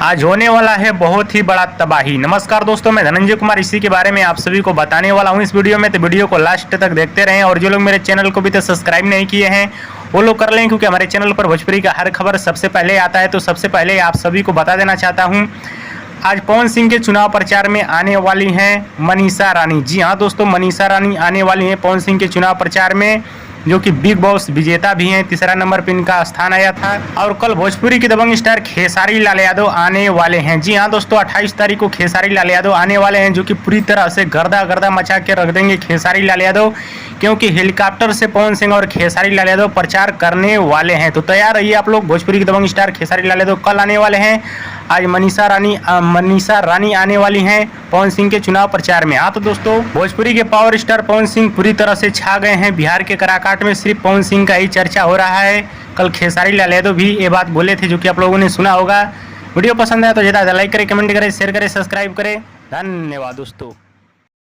आज होने वाला है बहुत ही बड़ा तबाही। नमस्कार दोस्तों, मैं धनंजय कुमार इसी के बारे में आप सभी को बताने वाला हूं इस वीडियो में। तो वीडियो को लास्ट तक देखते रहें और जो लोग मेरे चैनल को भी तो सब्सक्राइब नहीं किए हैं वो लोग कर लें, क्योंकि हमारे चैनल पर भोजपुरी का हर खबर सबसे पहले आता है। तो सबसे पहले आप सभी को बता देना चाहता हूँ, आज पवन सिंह के चुनाव प्रचार में आने वाली हैं मनीषा रानी। जी हाँ दोस्तों, मनीषा रानी आने वाली हैं पवन सिंह के चुनाव प्रचार में, जो कि बिग बॉस विजेता भी हैं। तीसरा नंबर पर इनका स्थान आया था। और कल भोजपुरी के दबंग स्टार खेसारी लाल यादव आने वाले हैं। जी हाँ दोस्तों, 28 तारीख को खेसारी लाल यादव आने वाले हैं, जो कि पूरी तरह से गर्दा गर्दा मचा के रख देंगे खेसारी लाल यादव, क्योंकि हेलीकॉप्टर से पवन सिंह और खेसारी लाल यादव प्रचार करने वाले हैं। तो तैयार रहिए आप लोग। भोजपुरी के दबंग स्टार खेसारी लाल यादव कल आने वाले हैं। आज मनीषा रानी आने वाली हैं पवन सिंह के चुनाव प्रचार में। हाँ तो दोस्तों, भोजपुरी के पावर स्टार पवन सिंह पूरी तरह से छा गए हैं। बिहार के कराकाट में सिर्फ पवन सिंह का ही चर्चा हो रहा है। कल खेसारी लाल यादव भी ये बात बोले थे, जो कि आप लोगों ने सुना होगा। वीडियो पसंद आया तो ज़्यादा लाइक करें, कमेंट करें, शेयर करें, सब्सक्राइब करें। धन्यवाद दोस्तों।